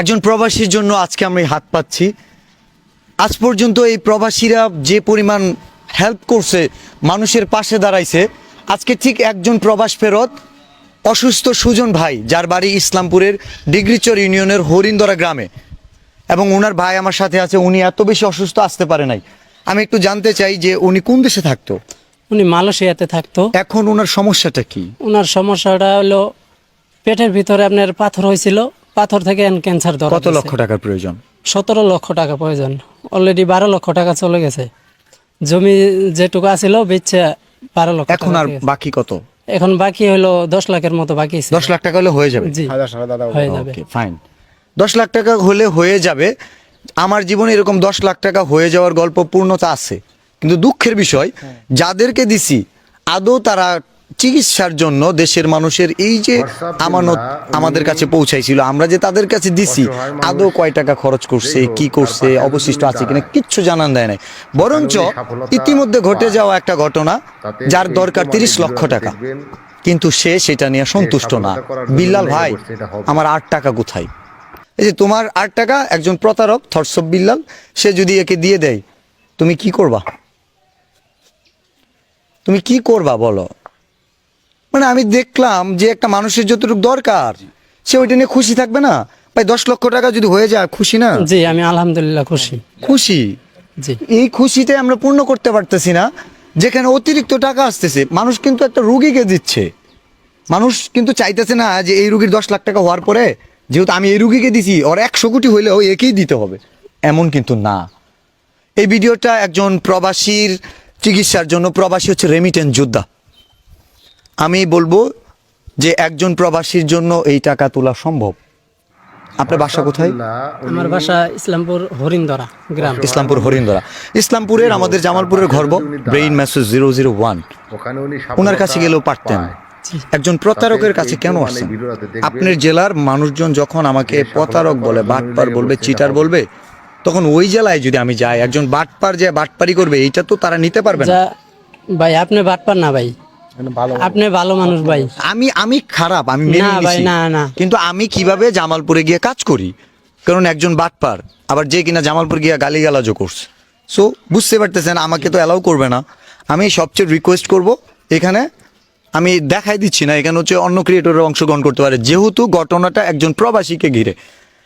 একজন প্রবাসীর জন্য আজকে আমি হাত পাচ্ছি। আজ পর্যন্ত এই প্রবাসীরা যে পরিমাণ হেল্প করছে, মানুষের পাশে দাঁড়াইছে, আজকে ঠিক একজন প্রবাস ফেরত অসুস্থ সুজন ভাই, যার বাড়ি ইসলামপুরের ডিগ্রিচর ইউনিয়নের হরিন্দরা গ্রামে, এবং ওনার ভাই আমার সাথে আছে। উনি এত বেশি অসুস্থ, আসতে পারে নাই। আমি একটু জানতে চাই যে উনি কোন দেশে থাকতো? উনি মালয়েশিয়াতে থাকতো। এখন ওনার সমস্যাটা কি? ওনার সমস্যাটা হলো পেটের ভিতরে আপনার পাথর হয়েছিল, পাথর থেকে ক্যান্সার ধরা কত লক্ষ টাকার প্রয়োজন? 17 লক্ষ টাকা প্রয়োজন। অলরেডি 12 লক্ষ টাকা চলে গেছে। জমি যেটুকু আছিল বেচে 12 লক্ষ। এখন আর বাকি কত? এখন বাকি হলো 10 লাখের মতো বাকি আছে। 10 লাখ টাকা হলে হয়ে যাবে? জি, হয়ে যাবে। ওকে, ফাইন। 10 লাখ টাকা হলে হয়ে যাবে। আমার জীবনে এরকম 10 লাখ টাকা হয়ে যাওয়ার গল্প পূর্ণতা আছে, কিন্তু দুঃখের বিষয় যাদেরকে দিছি আদৌ তারা চিকিৎসার জন্য দেশের মানুষের এই যে আমানত আমাদের কাছে পৌঁছাইছিল, আমরা যে তাদের কাছে দিছি, আদৌ কয় টাকা খরচ করছে, কি করছে, অবশিষ্ট আছে কিনা কিচ্ছু জানান দেয় নাই। বরঞ্চ ইতিমধ্যে ঘটে যাওয়া একটা ঘটনা, যার দরকার 30 লক্ষ টাকা, কিন্তু সে সেটা নিয়ে সন্তুষ্ট না। বিল্লাল ভাই, আমার 8 টাকা কোথায়? এই যে তোমার 8 টাকা, একজন প্রতারক থরসব বিল্লাল, সে যদি একে দিয়ে দেয়, তুমি কি করবা? তুমি কি করবা বলো? মানে আমি দেখলাম যে একটা মানুষের যতটুকু দরকার সে ওইটা নিয়ে খুশি থাকবে না। ভাই 10 লক্ষ টাকা যদি হয়ে যায়, খুশি না? জি, আমি আলহামদুলিল্লাহ খুশি। খুশি। জি, এই খুশিতে আমরা পূর্ণ করতে পারতেছি না। যেখানে অতিরিক্ত টাকা আসতেছে, মানুষ কিন্তু একটা রুগীকে দিচ্ছে, মানুষ কিন্তু চাইতেছে না যে এই রুগীর 10 লাখ টাকা হওয়ার পরে যেহেতু আমি এই রুগীকে দিছি, ওর 100 কোটি হইলেও একেই দিতে হবে, এমন কিন্তু না। এই ভিডিওটা একজন প্রবাসীর চিকিৎসার জন্য। প্রবাসী হচ্ছে রেমিটেন্স যোদ্ধা। আমি বলবো যে একজন প্রবাসীর জন্য এই টাকা তোলা সম্ভব। আপনার বাসা কোথায়? আমার বাসা ইসলামপুর হরিন্দরা গ্রাম। ইসলামপুর হরিন্দরা। ইসলামপুরের আমাদের জামালপুরের ঘরব ব্রেইন মেসেজ 001। ওনার কাছে গেলেও পারতেন। একজন প্রতারকের কাছে কেন আসছেন? আপনার জেলার মানুষজন যখন আমাকে প্রতারক বলে, বাটপার বলবে, চিটার বলবে, তখন ওই জেলায় যদি আমি যাই, একজন বাটপার যে বাটপারি করবে, এইটা তো তারা নিতে পারবে না। ভাই আপনি বাটপার না ভাই, আপনি ভালো মানুষ ভাই। আমি খারাপ, আমি মেনে না ভাই, নিছি। না। কিন্তু আমি কিভাবে জামালপুরে গিয়ে কাজ করি, কারণ একজন বাটপার, আবার যে কিনা জামালপুর গিয়ে গালিগালাজও করছে। সো বুঝতে পারতেছেন, আমাকে তো অ্যালাউ করবে না। আমি সবচেয়ে রিকোয়েস্ট করব, এখানে আমি দেখাই দিচ্ছি না, এখানে হচ্ছে অন্য ক্রিয়েটররা অংশগ্রহণ করতে পারে, যেহেতু ঘটনাটা একজন প্রবাসীকে ঘিরে।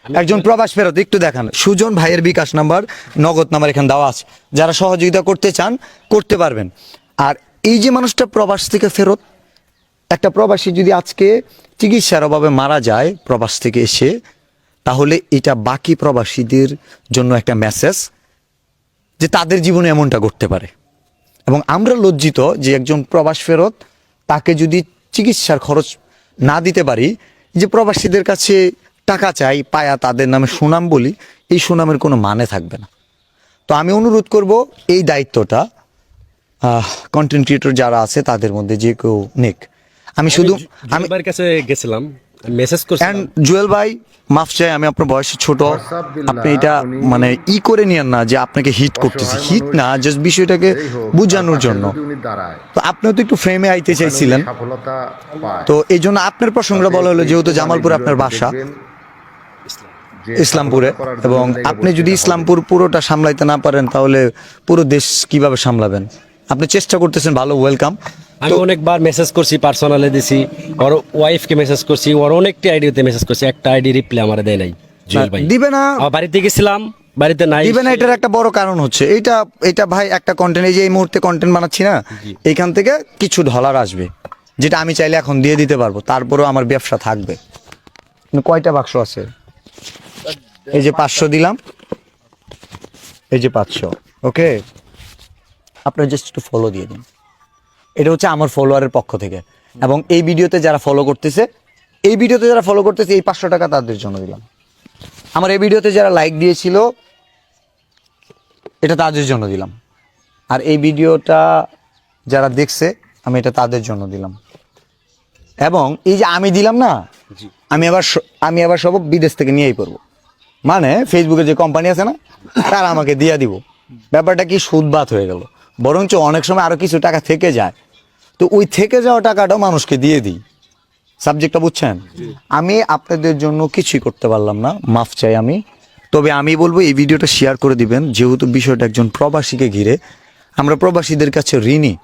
একজন প্রবাস ফেরত, একটু দেখান। সুজন ভাইয়ের বিকাশ নাম্বার, নগদ নাম্বার এখানে দেওয়া আছে। যারা সহযোগিতা করতে চান করতে পারবেন। আর এই যে মানুষটা প্রবাস থেকে ফেরত, একটা প্রবাসী যদি আজকে চিকিৎসার অভাবে মারা যায় প্রবাস থেকে এসে, তাহলে এটা বাকি প্রবাসীদের জন্য একটা মেসেজ যে তাদের জীবনে এমনটা ঘটতে পারে। এবং আমরা লজ্জিত যে একজন প্রবাস ফেরত, তাকে যদি চিকিৎসার খরচ না দিতে পারি, যে প্রবাসীদের কাছে টাকা চাই, পায়া তাদের নামে সুনাম বলি, এই সুনামের কোনো মানে থাকবে না। তো আমি অনুরোধ করব এই দায়িত্বটা কন্টেন্ট ক্রিয়েটর যারা আছে তাদের মধ্যে যে কেউ নেক। আমি শুধু আমি কাছে গেছিলাম, মেসেজ করছিলাম। জুয়েল ভাই, মাফ চাই, আমি আপনার বয়সে ছোট, আপনি এটা মানে করে নিয়েন না যে আপনাকে হিট করতেছি। হিট না, জাস্ট বিষয়টাকে বোঝানোর জন্য। তো আপনিও তো একটু ফ্রেমে আইতে চাইছিলেন, তো এই জন্য আপনার প্রসঙ্গটা বলা হলো, যেহেতু জামালপুর আপনার বাসা, ইসলামপুরে, এবং আপনি যদি ইসলামপুর পুরোটা সামলাইতে না পারেন, তাহলে পুরো দেশ কিভাবে সামলাবেন? আপনি চেষ্টা করতেছেন, ভালো, ওয়েলকাম। আমি অনেকবার মেসেজ করছি, পার্সোনালে দিছি, ওর ওয়াইফকে মেসেজ করছি, ওর অনেকটি আইডিতে মেসেজ করছি, একটা আইডি রিপ্লাই আমার দেয় নাই। জুয়েল ভাই দিবে না, আমার বাড়িতে গেছিলাম, বাড়িতে নাই। দিবে না, এটার একটা বড় কারণ হচ্ছে এটা ভাই, একটা কন্টেন্ট, এই যে এই মুহূর্তে কন্টেন্ট বানাচ্ছি না, এইখান থেকে কিছু ডলার আসবে, যেটা আমি চাইলে এখন দিয়ে দিতে পারবো, তারপরেও আমার ব্যবসা থাকবে। কয়টা বাক্স আছে? এই যে 500 দিলাম, এই যে 500। ওকে, আপনার জাস্ট একটু ফলো দিয়ে দিন। এটা হচ্ছে আমার ফলোয়ারের পক্ষ থেকে। এবং এই ভিডিওতে যারা ফলো করতেছে, এই 500 টাকা তাদের জন্য দিলাম। আমার এই ভিডিওতে যারা লাইক দিয়েছিল, এটা তাদের জন্য দিলাম। আর এই ভিডিওটা যারা দেখছে, আমি এটা তাদের জন্য দিলাম। এবং এই যে আমি দিলাম না, আমি আবার সব বিদেশ থেকে নিয়েই পড়বো। মানে ফেসবুকে যে কোম্পানি আছে না, তারা আমাকে দিয়ে দিব। ব্যাপারটা কি সুদবাত হয়ে গেল। বরঞ্চ অনেক সময় আরো কিছু টাকা থেকে যায়, তো ওই থেকে যাওয়া টাকাটাও মানুষকে দিয়ে দিই। সাবজেক্টটা বুঝছেন? আমি আপনাদের জন্য কিছুই করতে পারলাম না, মাফ চাই আমি। তবে আমি বলবো এই ভিডিওটা শেয়ার করে দিবেন, যেহেতু বিষয়টা একজন প্রবাসীকে ঘিরে। আমরা প্রবাসীদের কাছে ঋণী।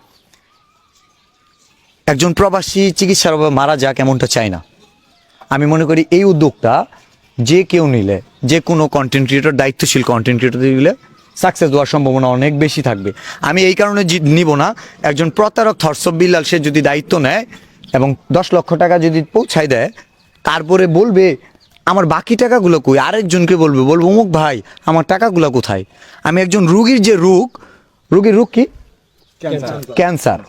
একজন প্রবাসী চিকিৎসার অভাবে মারা যাক এমনটা চাই না। আমি মনে করি এই উদ্যোগটা যে কেউ নিলে, যে কোনো কন্টেন্ট ক্রিয়েটর, দায়িত্বশীল কন্টেন্ট ক্রিয়েটর নিলে সাকসেস হওয়ার সম্ভাবনা অনেক বেশি থাকবে। আমি এই কারণে নিব না, একজন প্রতারক থরসব বিল্লাল সে যদি দায়িত্ব নেয় এবং 10 লক্ষ টাকা যদি পৌঁছায় দেয়, তারপরে বলবে আমার বাকি টাকাগুলো কই, আরেকজনকে বলবে অমুক ভাই আমার টাকাগুলো কোথায়। আমি একজন রুগীর যে রুগীর রোগ কি? ক্যান্সার।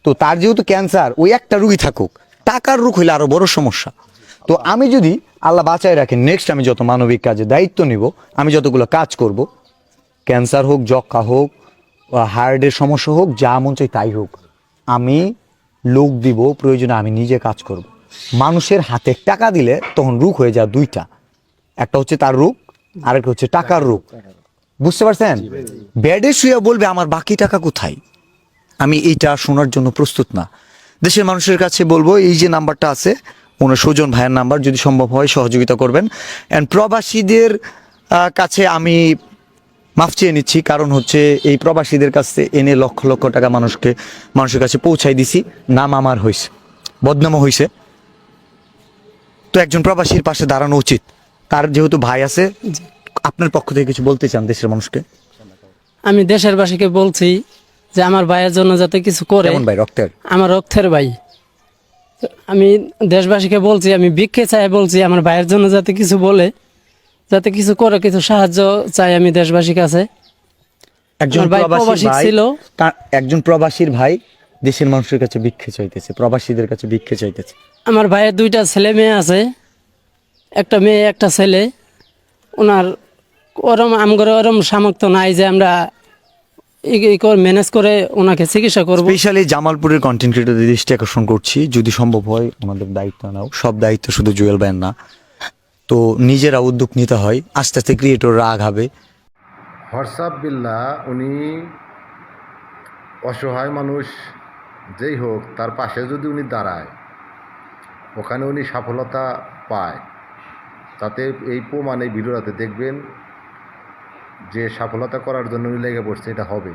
তো তার যেহেতু ক্যান্সার, ওই একটা রুগী থাকুক, টাকার রোগ হইলে আরো বড় সমস্যা। তো আমি যদি আল্লাহ বাঁচায় রাখেন, নেক্সট আমি যত মানবিক কাজে দায়িত্ব নিব, আমি যতগুলো কাজ করব, ক্যান্সার হোক, যক্ষা হোক, হার্টের সমস্যা হোক, যা মন চাই তাই হোক, আমি লোক দিব, প্রয়োজনে আমি নিজে কাজ করব। মানুষের হাতে টাকা দিলে তখন রোগ হয়ে যায় দুইটা, একটা হচ্ছে তার রোগ, আরেকটা হচ্ছে টাকার রোগ। বুঝতে পারছেন? বেডে শুয়ে বলবে আমার বাকি টাকা কোথায়। আমি এইটা শোনার জন্য প্রস্তুত না। দেশের মানুষের কাছে বলবো, এই যে নাম্বারটা আছে ওনার সুজন ভাইয়ের নাম্বার, যদি সম্ভব হয় সহযোগিতা করবেন। অ্যান্ড প্রবাসীদের কাছে আমি মাফ চেয়ে নিচ্ছি, কারণ হচ্ছে এই প্রবাসীদের কাছে এনে লক্ষ লক্ষ টাকা মানুষের কাছে পৌঁছাই দিছি, নাম আমার হয়েছে, বদনামও হয়েছে। তো একজন প্রবাসীর পাশে দাঁড়ানো উচিত। তার যেহেতু ভাই আছে, আপনার পক্ষ থেকে কিছু বলতে চান দেশের মানুষকে? আমি দেশের বাসীকে বলছি যে আমার ভাইয়ের জন্য যাতে কিছু করে। কেমন ভাই? রক্তের? আমার রক্তের ভাই। তো আমি দেশবাসীকে বলছি, আমি ভিক্ষে চাই বলছি, আমার ভাইয়ের জন্য যাতে কিছু বলে, যাতে কিছু করে, কিছু সাহায্য চাই আমি দেশবাসীর কাছে। একজন আমার ভাই প্রবাসী প্রবাসী ভাই, ছিল। একজন প্রবাসীর ভাই দেশের মানুষের কাছে ভিক্ষে চাইতেছে, প্রবাসীদের কাছে ভিক্ষে চাইতেছে। আমার ভাইয়ের 2টা ছেলে মেয়ে আছে, একটা মেয়ে একটা ছেলে। ওনার আমগরে ওরম সামর্থ্য নাই যে আমরা ম্যানেজ করে ওনাকে চিকিৎসা করবো। স্পেশালি জামালপুরের কন্টেন্ট ক্রিয়েটরদের দৃষ্টি আকর্ষণ করছি, যদি সম্ভব হয় ওনাদের দায়িত্ব নাও। সব দায়িত্ব শুধু জুয়েল ব্যান না, তো নিজেরা উদ্যোগ নিতে হয়, আস্তে আস্তে ক্রিয়েটররা আগাবে। হোয়াটসঅ্যাপ বিল্লা উনি অসহায় মানুষ যেই হোক, তার পাশে যদি উনি দাঁড়ায়, ওখানে উনি সফলতা পায়। তাতে এই প্রমাণ এই ভিডিওটাতে দেখবেন যে সফলতা করার জন্য উনি লেগে পড়ছে, এটা হবে।